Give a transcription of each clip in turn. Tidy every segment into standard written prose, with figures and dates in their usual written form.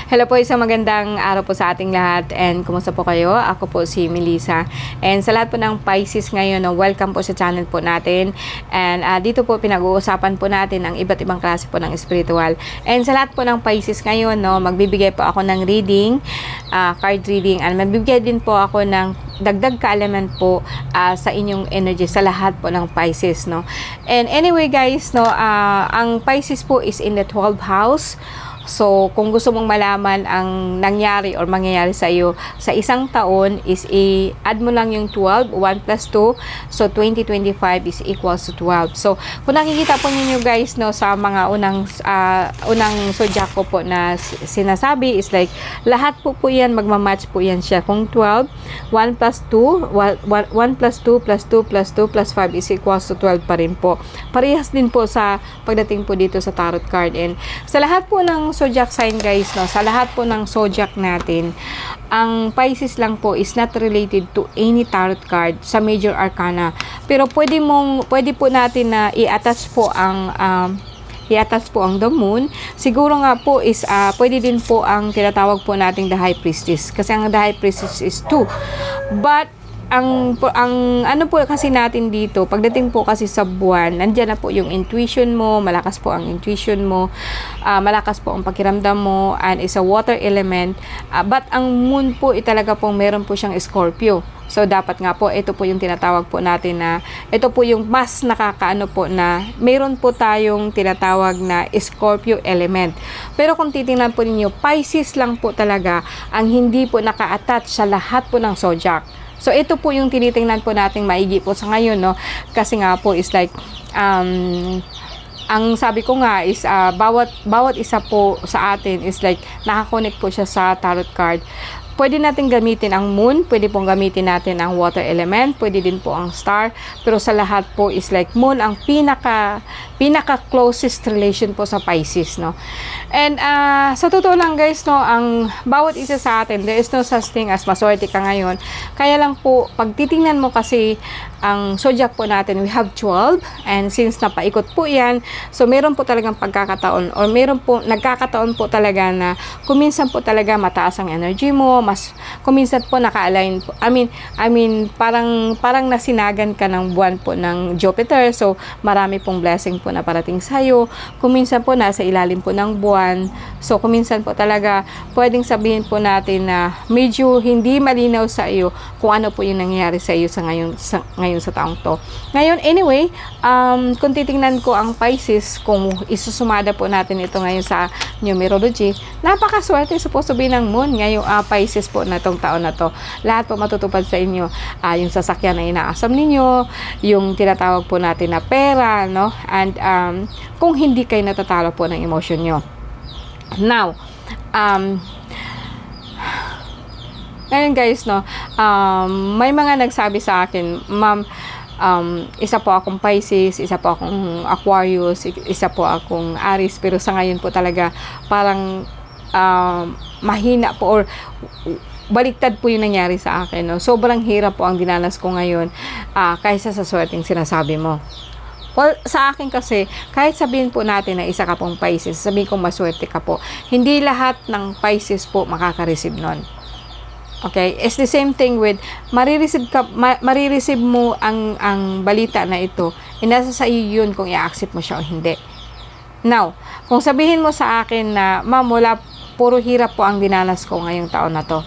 Hello po, isang magandang araw po sa ating lahat and kumusta po kayo? Ako po si Melissa and sa lahat po ng Pisces ngayon, welcome po sa channel po natin and dito po pinag-uusapan po natin ang iba't ibang klase po ng spiritual and sa lahat po ng Pisces ngayon, magbibigay po ako ng reading, card reading and magbibigay din po ako ng dagdag kaalaman po sa inyong energy sa lahat po ng Pisces, and anyway guys, ang Pisces po is in the 12th house. So, kung gusto mong malaman ang nangyari or mangyayari sa iyo sa isang taon is i-add mo lang yung 12, 1 plus 2. So, 2025 is equals to 12. So, kung nakikita po ninyo guys, sa mga unang zodiac ko po na sinasabi is like, lahat po yan, magmamatch po yan siya. Kung 12, 1 plus 2, 1 plus 2 plus 2 plus 2 plus 5 is equals to 12 pa rin po. Parehas din po sa pagdating po dito sa tarot card. And sa lahat po ng zodiac sign guys, sa lahat po ng zodiac natin, ang Pisces lang po is not related to any tarot card sa major arcana. Pero pwede po natin na i-attach po ang the moon. Siguro nga po is pwede din po ang tinatawag po nating the high priestess. Kasi ang the high priestess is 2. But ang ano po kasi natin dito, pagdating po kasi sa buwan, nandiyan na po yung intuition mo, malakas po ang intuition mo, malakas po ang pakiramdam mo, and is a water element. But ang moon po, talaga pong meron po siyang Scorpio. So, dapat nga po, ito po yung tinatawag po natin na, ito po yung mas nakakaano po na, meron po tayong tinatawag na Scorpio element. Pero kung titingnan po ninyo, Pisces lang po talaga ang hindi po naka-attach sa lahat po ng zodiac. So, ito po yung tinitingnan po nating maigi po sa ngayon, Kasi nga po is like, ang sabi ko nga is, bawat isa po sa atin is like, nakakonect po siya sa tarot card. Pwede natin gamitin ang moon, pwede pong gamitin natin ang water element, pwede din po ang star, pero sa lahat po is like moon ang pinaka closest relation po sa Pisces, And sa totoo lang guys, ang bawat isa sa atin, there is no such thing as maswerte ka ngayon. Kaya lang po, pag titingnan mo kasi ang zodiac po natin, we have 12, and since napaikot po yan, so meron po talagang pagkakataon, or meron po, nagkakataon po talaga na kuminsan po talaga mataas ang energy mo, mas kuminsan po naka-align po. I mean parang nasinagan ka ng buwan po ng Jupiter. So marami pong blessing po na parating sa iyo. Kuminsan po nasa ilalim po ng buwan. So kuminsan po talaga pwedeng sabihin po natin na medyo hindi malinaw sa iyo kung ano po yung nangyayari sa iyo sa ngayon sa taong to. Ngayon anyway, kung titingnan ko ang Pisces, kung isusumada po natin ito ngayon sa numerology, napakaswerte supposed to be ng moon ngayong Pisces po na itong taon na to. Lahat po matutupad sa inyo. Yung sasakyan na inaasam ninyo, yung tinatawag po natin na pera, and kung hindi kayo natatalo po ng emosyon nyo. Now, ngayon guys, may mga nagsabi sa akin, ma'am, isa po akong Pisces, isa po akong Aquarius, isa po akong Aries, pero sa ngayon po talaga parang mahina po or baliktad po yung nangyari sa akin, Sobrang hirap po ang dinanas ko ngayon kaysa sa swerteng sinasabi mo. Well, sa akin kasi, kahit sabihin po natin na isa ka pong Pisces, sabihin kong maswerte ka po, hindi lahat ng Pisces po makaka-receive nun. Okay? It's the same thing with, marireceive mo ang balita na ito, nasa sa iyo yun kung i-accept mo siya o hindi. Now, kung sabihin mo sa akin na, ma'am, puro hirap po ang dinanas ko ngayong taon na to.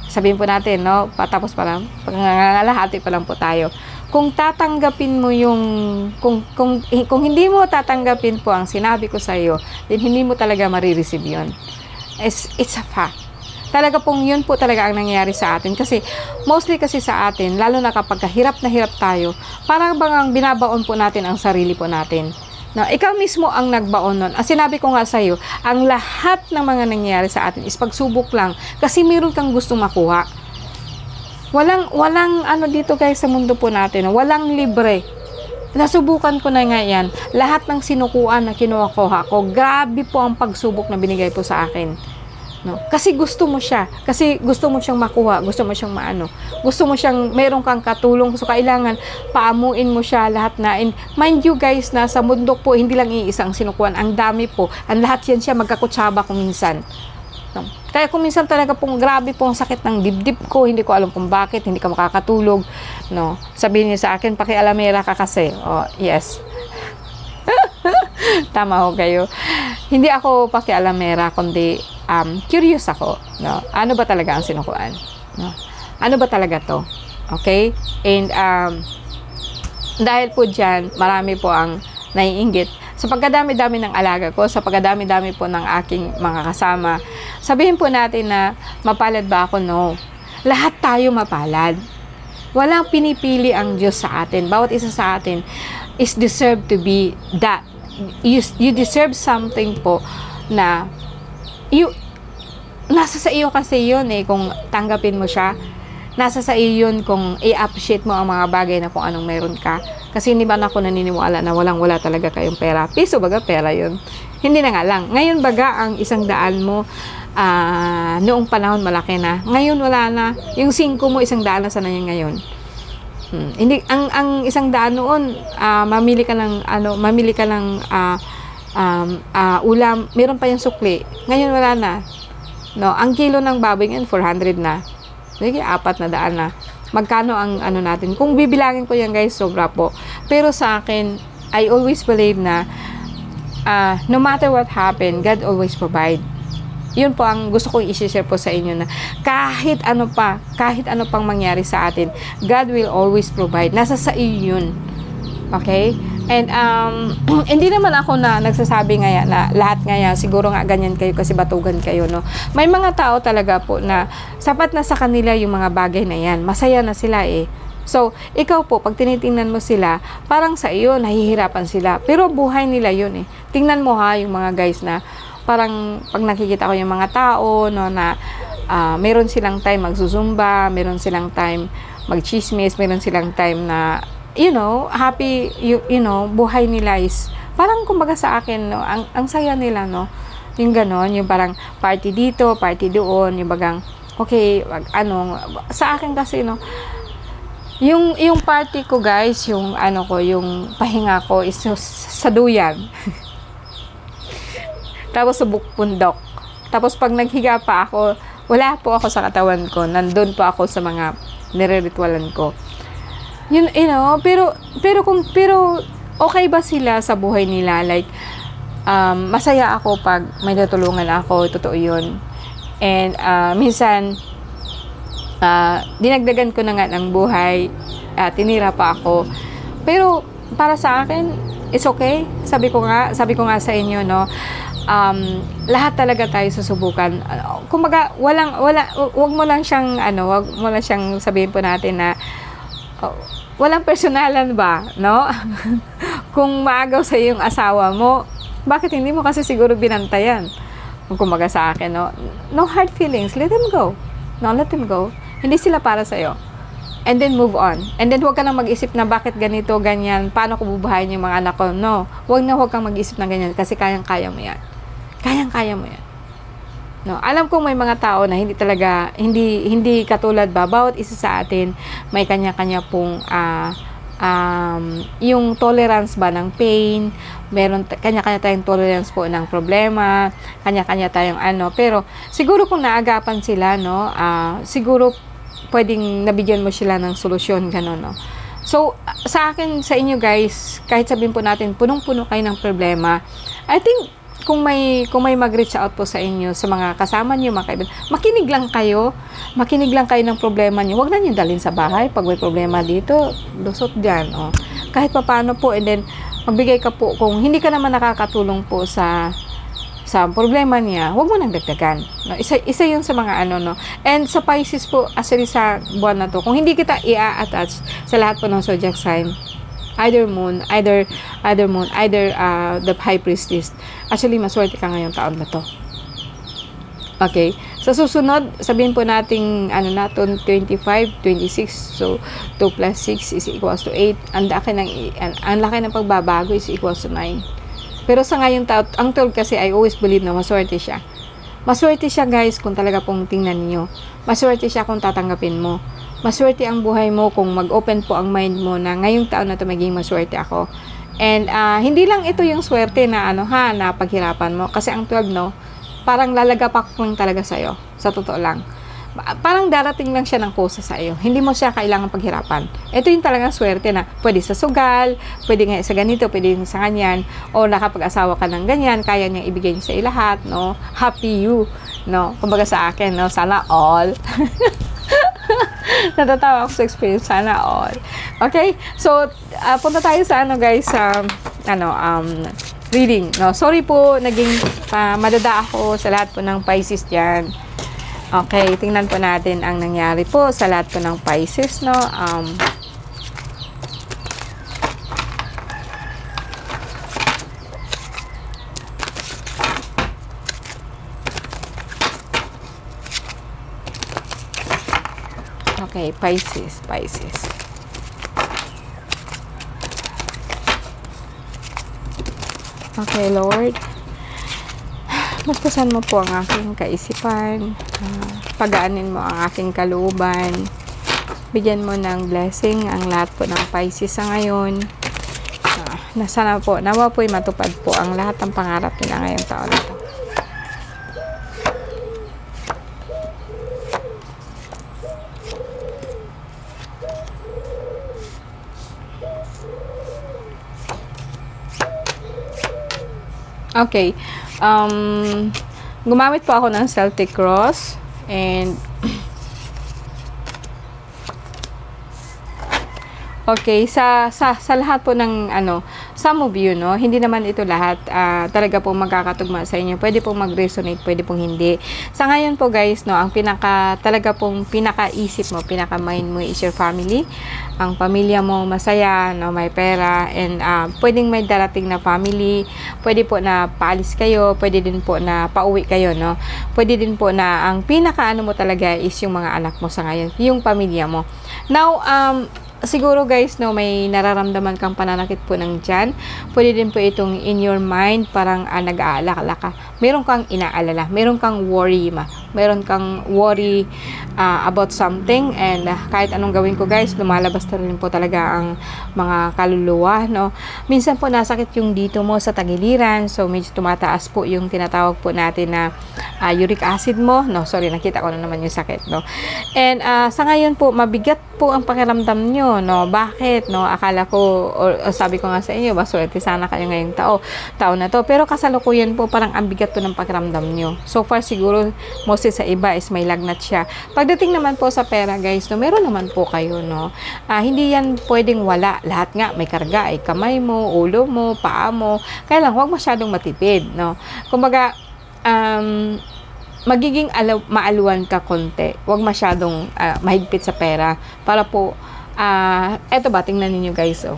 Sabihin po natin, patapos pa lang, pangangalahati pa lang po tayo. Kung tatanggapin mo kung hindi mo tatanggapin po ang sinabi ko sa iyo, then hindi mo talaga marireceive yun. It's a fact. Talaga pong yun po talaga ang nangyayari sa atin. Kasi, mostly kasi sa atin, lalo na kapag hirap na hirap tayo, parang bang binabaon po natin ang sarili po natin. Ikaw mismo ang nagbaon nun. Ang sinabi ko nga sa iyo, ang lahat ng mga nangyayari sa atin is pagsubok lang kasi meron kang gustong makuha. Walang ano dito guys sa mundo po natin, walang libre. Nasubukan ko na nga yan. Lahat ng sinukuan na kinuha ko, grabe po ang pagsubok na binigay po sa akin. Kasi gusto mo siya. Kasi gusto mo siyang makuha. Gusto mo siyang maano. Gusto mo siyang meron kang katulong. So, kailangan paamuin mo siya lahat na. And mind you guys, na sa mundo po, hindi lang iisang sinukuan. Ang dami po. Ang lahat yan siya magkakutsaba kung minsan. No? Kaya kung minsan talaga pong grabe pong sakit ng dibdib ko, hindi ko alam kung bakit, hindi ka makakatulog, no? Sabihin niyo sa akin, pakialamera ka kasi. Oh, yes. Tama ho kayo. Hindi ako pakialamera, kundi curious ako. No? Ano ba talaga ang sinukuan? No? Ano ba talaga to? Okay? And dahil po dyan, marami po ang naiinggit. Sa pagkadami-dami ng alaga ko, sa pagkadami-dami po ng aking mga kasama, sabihin po natin na mapalad ba ako? No. Lahat tayo mapalad. Walang pinipili ang Diyos sa atin. Bawat isa sa atin is deserved to be that. You deserve something po na nasa sa iyo kasi yun kung tanggapin mo siya. Nasa sa iyo yun kung i-appreciate mo ang mga bagay na kung anong meron ka. Kasi hindi ba ako naniniwala na walang-wala talaga kayong pera. Piso baga pera yun. Hindi na nga lang. Ngayon baga ang 100 mo noong panahon malaki na. Ngayon wala na. Yung 5 mo 100 na sana yan ngayon. Hindi ang 100 noon mamili ka ng ulam, meron pa yung sukli. Ngayon wala na. No, ang kilo ng baboy ngayon 400 na. Sige, 400 na. Magkano ang ano natin? Kung bibilangin ko yan guys, sobra po. Pero sa akin, I always believe na no matter what happen, God always provide. Yun po ang gusto kong i-share po sa inyo na kahit ano pang mangyari sa atin, God will always provide. Nasa sa iyo yun. Okay? And hindi naman ako na nagsasabi ngaya na lahat ngaya siguro nga ganyan kayo kasi batugan kayo, no. May mga tao talaga po na sapat na sa kanila yung mga bagay na yan. Masaya na sila So, ikaw po, pag tinitingnan mo sila, parang sa iyo, nahihirapan sila. Pero buhay nila yun Tingnan mo yung mga guys na parang pag nakikita ko yung mga tao, no, na meron silang time magzuzumba, meron silang time magchismis, meron silang time na happy, buhay nila is, parang kumbaga sa akin, no, ang saya nila, no, yung ganon, yung parang party dito, party doon, yung bagang, okay, sa akin kasi, no, yung party ko, guys, yung yung pahinga ko is sa duyan. Tapos sa bukpundok. Tapos pag naghiga pa ako, wala po ako sa katawan ko, nandun po ako sa mga nire-ritualan ko. Pero okay ba sila sa buhay nila? Like, masaya ako pag may natulungan ako, totoo yun. And minsan, dinagdagan ko na nga ng buhay, tinira pa ako. Pero para sa akin, it's okay. Sabi ko nga sa inyo, no, lahat talaga tayo susubukan. Kumbaga, wag mo lang siyang sabihin po natin na walang personalan ba, no? Kung maagaw sa yung asawa mo, bakit hindi mo kasi siguro binantayan? Kumbaga sa akin, no? No hard feelings, let them go. No, let them go. Hindi sila para sa'yo. And then move on. And then huwag ka nang mag-isip na bakit ganito, ganyan, paano ko bubuhayin yung mga anak ko. No, huwag kang mag-isip na ganyan kasi kayang-kaya mo yan. Kayang-kaya mo yan. No, alam kong may mga tao na hindi katulad ba, bawat isa sa atin may kanya-kanya pong yung tolerance ba ng pain, meron kanya-kanya tayong tolerance po ng problema, kanya-kanya tayong pero siguro kung naagapan sila, no, siguro pwedeng nabigyan mo sila ng solusyon, gano'n, no. So, sa akin, sa inyo guys, kahit sabihin po natin punong-puno kayo ng problema, I think kung may mag-reach out po sa inyo, sa mga kasama niyo, mga kaibigan, makinig lang kayo ng problema niyo. Huwag na niyo dalhin sa bahay. Pag may problema dito, lusot diyan, kahit papaano po, and then magbigay ka po, kung hindi ka naman nakakatulong po sa problema niya, huwag mo nang dagdagan, no? Isa yun sa mga no. And sa Pisces po, actually sa buwan na to, kung hindi kita i-attach sa lahat po ng zodiac sign, either the high priestess, actually maswerte ka ngayong taon na to. Okay, sa susunod, sabihin po nating 25, 26, so 2 plus 6 is equals to 8. Ang laki ng pagbabago is equals to 9. Pero sa ngayong taon, ang 12 kasi, I always believe na maswerte siya. Maswerte siya guys kung talaga pong tingnan niyo. Maswerte siya kung tatanggapin mo. Maswerte ang buhay mo kung mag-open po ang mind mo na ngayong taon na ito maging maswerte ako. And hindi lang ito yung swerte na na paghirapan mo. Kasi ang 12, no, parang lalagapak lang talaga sa'yo. Sa totoo lang. Parang darating lang siya ng kusa sa iyo. Hindi mo siya kailangan paghirapan. Ito yung talagang swerte na pwede sa sugal, pwede nga sa ganito, pwede sa ganyan, o nakapag-asawa ka ng ganyan, kaya niya ibigay niya sa iyo lahat, no? Happy you, no? Kumbaga sa akin, no? Sana all. Natatawa ako sa experience, sana all. Okay? So, punta tayo sa guys, sa reading, no? Sorry po, naging madada ako sa lahat po ng Pisces diyan. Okay, tingnan po natin ang nangyari po sa lahat po ng Pisces, no? Okay, Pisces. Okay, Lord. Magpasan mo po ang aking kaisipan. Pagaanin mo ang aking kalooban. Bigyan mo ng blessing ang lahat po ng Pisces sa ngayon. Na sana po, nawa po'y matupad po ang lahat ng pangarap nila ngayong taon na to. Okay. Gumamit po ako ng Celtic Cross and okay, sa lahat po ng some of you, no, hindi naman ito lahat talaga po magkakatugma sa inyo. Pwede pong mag-resonate, pwede pong hindi. Sa ngayon po guys, no, ang talaga pong pinaka-isip mo, pinaka-mind mo is your family. Ang pamilya mo masaya, no, may pera, and pwedeng may darating na family, pwede po na paalis kayo, pwede din po na pauwi kayo, no. Pwede din po na ang pinaka-ano mo talaga is yung mga anak mo sa ngayon, yung pamilya mo. Now, siguro guys, no, may nararamdaman kang pananakit po ng tiyan. Pwede din po itong in your mind, parang nag-aalala ka. Meron kang inaalala, meron kang worry, meron kang worry about something, and kahit anong gawin ko guys, lumalabas na rin po talaga ang mga kaluluwa, no. Minsan po nasakit yung dito mo sa tagiliran, so medyo tumataas po yung tinatawag po natin na uric acid mo, no. Sorry, nakita ko na naman yung sakit, no. And sa ngayon po, mabigat po ang pakiramdam nyo, no. Bakit, no? Akala ko, o sabi ko nga sa inyo, maswerte sana kayo ngayong taon na to, pero kasalukuyan po parang ang bigat po ng pakiramdam nyo. So far siguro mostly sa iba is may lagnat siya. Pagdating naman po sa pera guys, no, meron naman po kayo, no. Hindi yan pwedeng wala. Lahat nga may karga, ay kamay mo, ulo mo, paa mo. Kaya lang huwag masyadong matipid, no. Kumbaga magiging maaluan ka konti. Huwag masyadong mahigpit sa pera para po eto ba, tingnan ninyo guys, oh.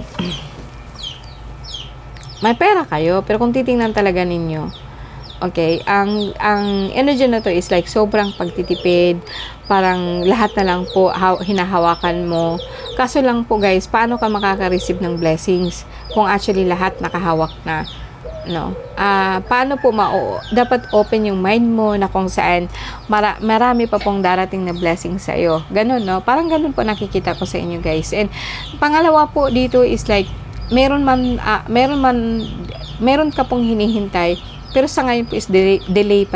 May pera kayo, pero kung titingnan talaga ninyo, okay, ang energy na to is like sobrang pagtitipid, parang lahat na lang po hinahawakan mo. Kaso lang po guys, paano ka makaka-receive ng blessings kung actually lahat nakahawak na, no? Paano po dapat open yung mind mo na kung saan marami pa pong darating na blessings sa iyo. Ganun, no? Parang ganun po nakikita ko sa inyo guys. And pangalawa po dito is like meron ka pong hinihintay, pero sa ngayon po is delay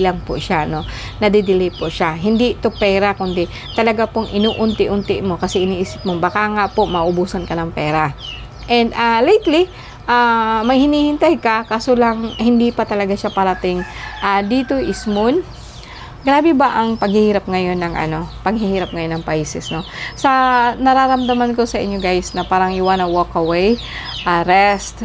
lang po siya, no. Nade-delay po siya, hindi to pera kundi talaga pong inuunti-unti mo kasi iniisip mo baka nga po maubusan ka ng pera. And lately may hinihintay ka, kaso lang hindi pa talaga siya parating. Dito is moon. Grabe ba ang paghihirap ngayon ng Pisces, no? Sa nararamdaman ko sa inyo guys na parang you wanna walk away, rest,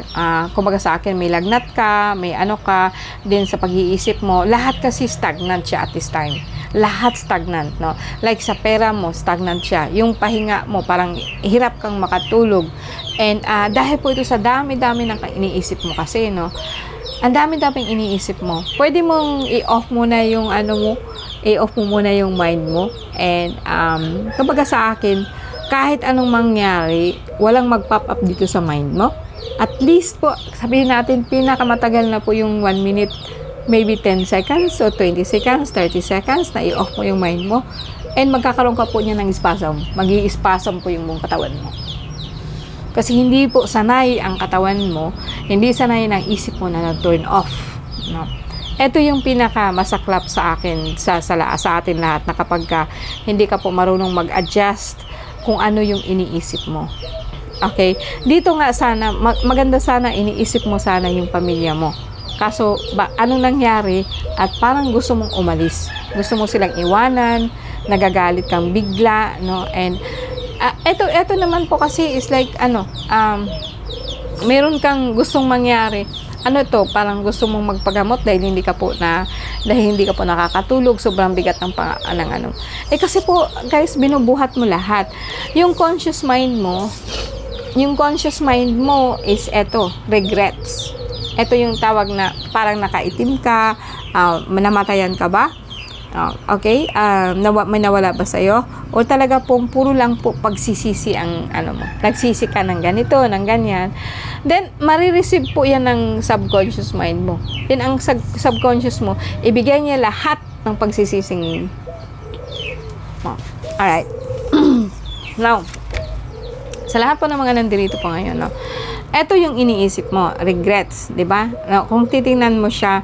kumbaga sa akin may lagnat ka, may ka, din sa pag-iisip mo, lahat kasi stagnant siya at this time. Lahat stagnant, no? Like sa pera mo, stagnant siya. Yung pahinga mo, parang hirap kang makatulog. And dahil po ito sa dami-dami ng iniisip mo kasi, no? Ang dami-daming iniisip mo. Pwede mong i-off muna yung i-off mo muna yung mind mo. And kumbaga sa akin, kahit anong mangyari, walang mag-pop up dito sa mind mo. At least po, sabihin natin, pinakamatagal na po yung 1 minute, maybe 10 seconds, o 20 seconds, 30 seconds, na i-off mo yung mind mo. And magkakaroon ka po niya ng spasm. Mag-i-spasm po yung buong katawan mo. Kasi hindi po sanay ang katawan mo, hindi sanay ng isip mo na nag-turn off, no? Ito yung pinaka masaklap sa akin, sa atin lahat, na kapag hindi ka po marunong mag-adjust kung ano yung iniisip mo. Okay? Dito nga sana, maganda sana, iniisip mo sana yung pamilya mo. Kaso, anong nangyari? At parang gusto mong umalis. Gusto mo silang iwanan, nagagalit kang bigla, no? And, eto naman po kasi is like, meron kang gustong mangyari. Parang gusto mong magpagamot dahil hindi ka po nakakatulog, sobrang bigat ng kasi po, guys, binubuhat mo lahat. Yung conscious mind mo is regrets. Ito yung tawag na parang nakaitim ka, namatayan ka ba? Okay? May nawala ba sa'yo? O talaga pong puro lang po pagsisisi ang mo. Nagsisi ka ng ganito, ng ganyan. Then, marireceive po yan ng subconscious mind mo. Then, ang subconscious mo, ibigay niya lahat ng pagsisising mo. Alright. Now, sa lahat po ng mga nandito po ngayon, no? Ito yung iniisip mo, regrets, 'di ba? Kung titingnan mo siya,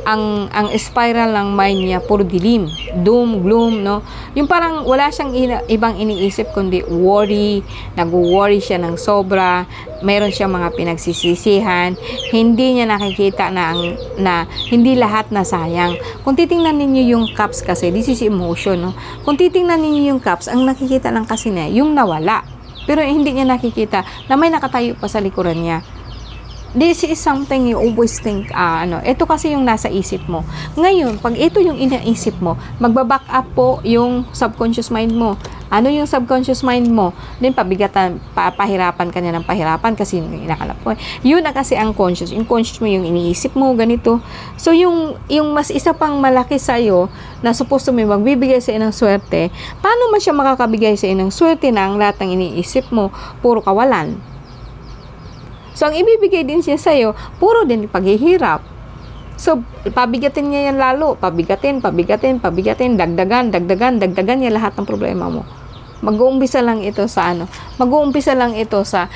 ang spiral ng mind niya puro dilim, doom, gloom, no? Yung parang wala siyang ibang iniisip kundi worry, nag-worry siya ng sobra, mayroon siyang mga pinagsisisihan, hindi niya nakikita na hindi lahat na sayang. Kung titingnan ninyo yung cups kasi, this is emotion, no? Kung titingnan ninyo yung cups, ang nakikita lang kasi na yung nawala. Pero hindi niya nakikita na may nakatayo pa sa likuran niya. This is something you always think, ito kasi yung nasa isip mo. Ngayon, pag ito yung inaisip mo, magbaback up po yung subconscious mind mo. Ano yung subconscious mind mo? Then, pahirapan ka niya ng pahirapan kasi inakalap mo. Yun na kasi ang conscious. Yung conscious mo, yung iniisip mo, ganito. So, yung mas isa pang malaki sa'yo, na supposed to may magbibigay sa'yo ng swerte, paano man siya makakabigay sa'yo ng swerte na ang lahat ng iniisip mo, puro kawalan? So, ang ibibigay din siya sa'yo, puro din paghihirap. So, pabigatin niya yan lalo. Pabigatin, dagdagan niya lahat ng problema mo. Mag-uumpisa lang ito sa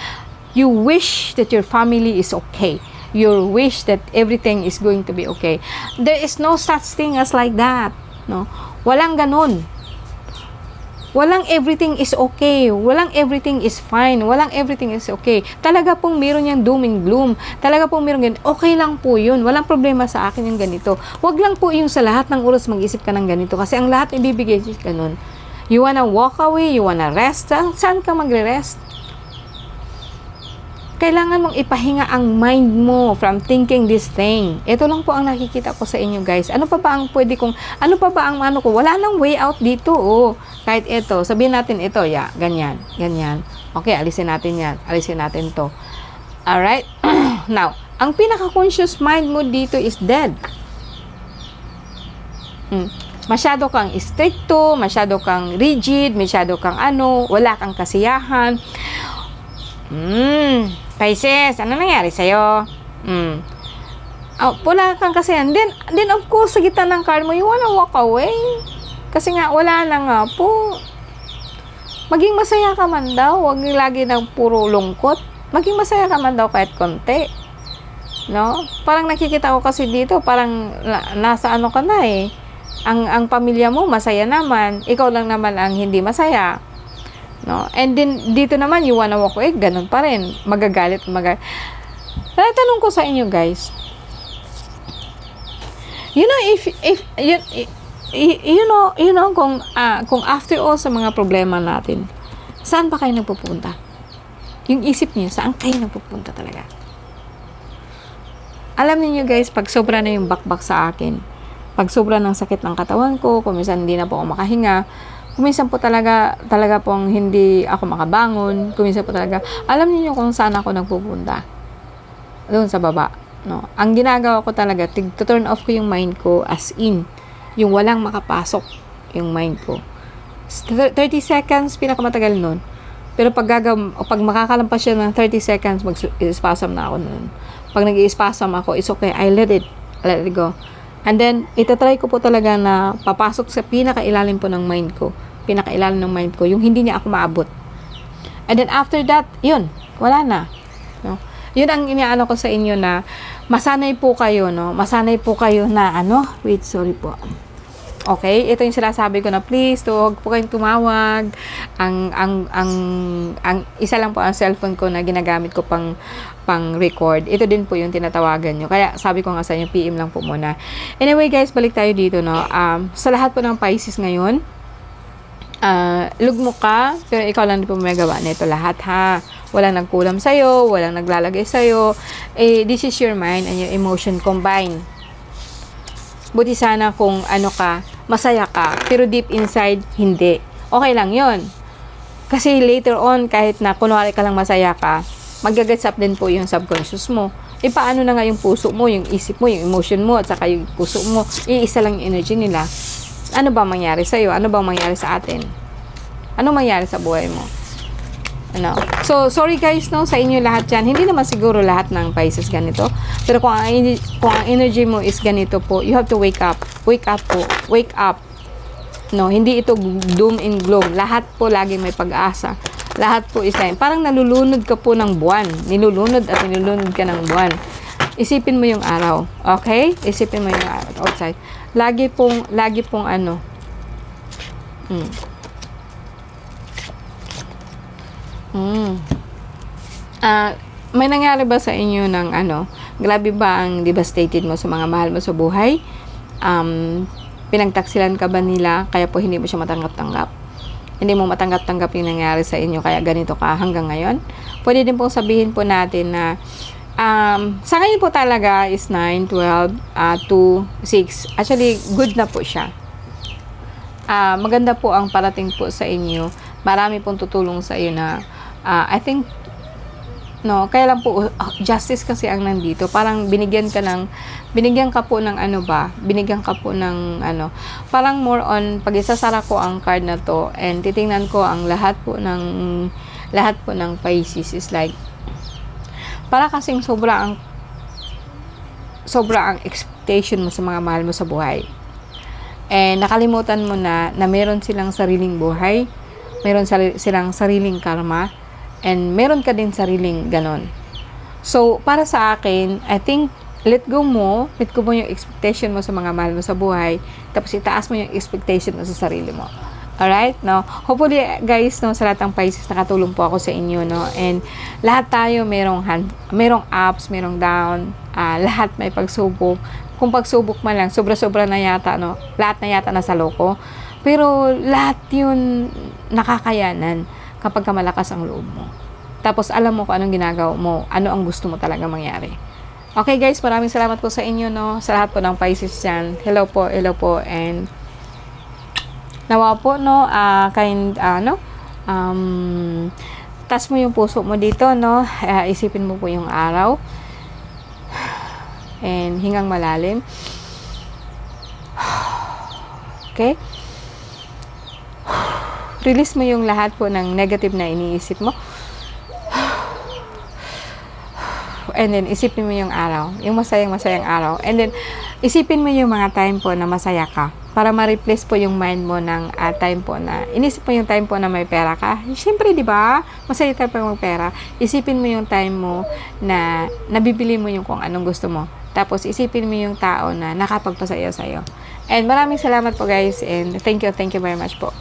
you wish that your family is okay. You wish that everything is going to be okay. There is no such thing as like that. No? Walang ganun. Walang everything is okay. Walang everything is fine. Walang everything is okay. Talaga pong meron yung doom and gloom. Talaga pong meron ganito. Okay lang po yun. Walang problema sa akin yung ganito. Wag lang po yung sa lahat ng oras mag-isip ka ng ganito. Kasi ang lahat ibibigay siya ganun. You wanna walk away? You wanna rest? Saan ka magre-rest? Kailangan mong ipahinga ang mind mo from thinking this thing. Ito lang po ang nakikita ko sa inyo, guys. Ano pa ba ang ko? Wala nang way out dito, oh. Kahit ito, sabihin natin ito, ganyan. Okay, alisin natin yan. Alisin natin to. Alright? Now, ang pinaka-conscious mind mo dito is dead. Masyado kang stricto, masyado kang rigid, masyado kang wala kang kasiyahan. Pisces, ano nangyari sa'yo? Wala kang kasiyahan. Then of course, sa gitna ng card mo, you wanna walk away. Kasi nga, wala na nga po. Maging masaya ka man daw. Huwag lagi na puro lungkot. Maging masaya ka man daw kahit konti. No? Parang nakikita ko kasi dito, parang nasa ka na eh. Ang pamilya mo, masaya naman. Ikaw lang naman ang hindi masaya. No? And then, dito naman, you wanna walk away, ganun pa rin. Magagalit. Tanong ko sa inyo, guys. You know, kung after all sa mga problema natin, saan pa kayo nagpupunta? Yung isip niyo, saan kayo nagpupunta talaga? Alam niyo, guys, pag sobra na yung bakbak sa akin, pag sobra ng sakit ng katawan ko, kung minsan hindi na po ako makahinga, kung minsan po talaga pong hindi ako makabangon, kung minsan po talaga, alam niyo kung saan ako nagpupunta. Doon sa baba. No? Ang ginagawa ko talaga, to turn off ko yung mind ko as in, yung walang makapasok yung mind ko. 30 seconds, pinakamatagal nun. Pero pag makakalampas siya ng 30 seconds, mag-spasm na ako nun. Pag nag-i-spasm ako, it's okay, I let it go. And then, itatry ko po talaga na papasok sa pinakailalim po ng mind ko. Pinakailalim ng mind ko. Yung hindi niya ako maabot. And then, after that, yun. Wala na. No? Yun ang iniano ko sa inyo na masanay po kayo, no? Masanay po kayo na wait, sorry po. Okay, ito yung sinasabi ko na please, huwag po kayong tumawag. Ang isa lang po ang cellphone ko na ginagamit ko pang record. Ito din po yung tinatawagan nyo. Kaya sabi ko nga sa inyo, PM lang po muna. Anyway guys, balik tayo dito, no? Sa lahat po ng Pisces ngayon, lugmok ka, pero ikaw lang din po may gawa nito lahat, ha? Walang nagkulam sa'yo, walang naglalagay sa'yo. This is your mind and your emotion combined. Buti sana kung masaya ka, pero deep inside, hindi. Okay lang yon. Kasi later on, kahit na kunwari ka lang masaya ka, mag-gets up din po yung subconscious mo. Paano na nga yung puso mo, yung isip mo, yung emotion mo, at saka yung puso mo, iisa lang yung energy nila. Ano ba mangyari sa'yo? Ano ba mangyari sa atin? Ano mangyari sa buhay mo? So, sorry guys, no, sa inyo lahat yan. Hindi naman siguro lahat ng Pisces ganito. Pero kung ang energy mo is ganito po, you have to wake up. Wake up po. Wake up. No, hindi ito doom and gloom. Lahat po laging may pag-asa. Lahat po is time. Parang nalulunod ka po ng buwan. Nilulunod at nilulunod ka ng buwan. Isipin mo yung araw. Okay? Isipin mo yung araw outside. Lagi pong may nangyari ba sa inyo ng grabe ba ang devastated mo sa mga mahal mo sa buhay? Pinagtaksilan ka ba nila kaya po hindi mo siya matanggap-tanggap? Hindi mo matanggap-tanggap yung nangyari sa inyo kaya ganito ka hanggang ngayon? Pwede din pong sabihin po natin na sa ngayon po talaga is 9, 12, 2, 6. Actually, good na po siya. Maganda po ang parating po sa inyo. Marami pong tutulong sa iyo na I think kaya lang po justice kasi ang nandito. Parang binigyan ka po ng parang more on pag isasara ko ang card na to and titingnan ko ang lahat po ng Pisces is like para kasing sobra ang expectation mo sa mga mahal mo sa buhay. And nakalimutan mo na meron silang sariling buhay, meron silang sariling karma, and meron ka din sariling ganon. So, para sa akin, I think, let go mo yung expectation mo sa mga mahal mo sa buhay, tapos itaas mo yung expectation mo sa sarili mo. Alright? No? Hopefully, guys, sa lahat ng Pisces, nakatulong po ako sa inyo, no? And lahat tayo merong ups, merong down, lahat may pagsubok. Kung pagsubok man lang, sobra-sobra na yata, no? Lahat na yata nasa loko. Pero lahat yun nakakayanan kapag malakas ang loob mo. Tapos alam mo kung anong ginagawa mo, ano ang gusto mo talaga mangyari. Okay guys, maraming salamat po sa inyo, no? Sa lahat po ng Pisces yan. Hello po, and nawa po, no? Tas mo yung puso mo dito, no? Isipin mo po yung araw. And hingang malalim. Okay? Release mo yung lahat po ng negative na iniisip mo. And then, isipin mo yung araw. Yung masayang araw. And then, isipin mo yung mga time po na masaya ka. Para ma-replace po yung mind mo ng time po na, inisip mo yung time po na may pera ka. Siyempre, di ba? Masaya tayo pag may pera. Isipin mo yung time mo na nabibili mo yung kung anong gusto mo. Tapos, isipin mo yung tao na nakapagpasaya sa'yo. And maraming salamat po guys. And thank you very much po.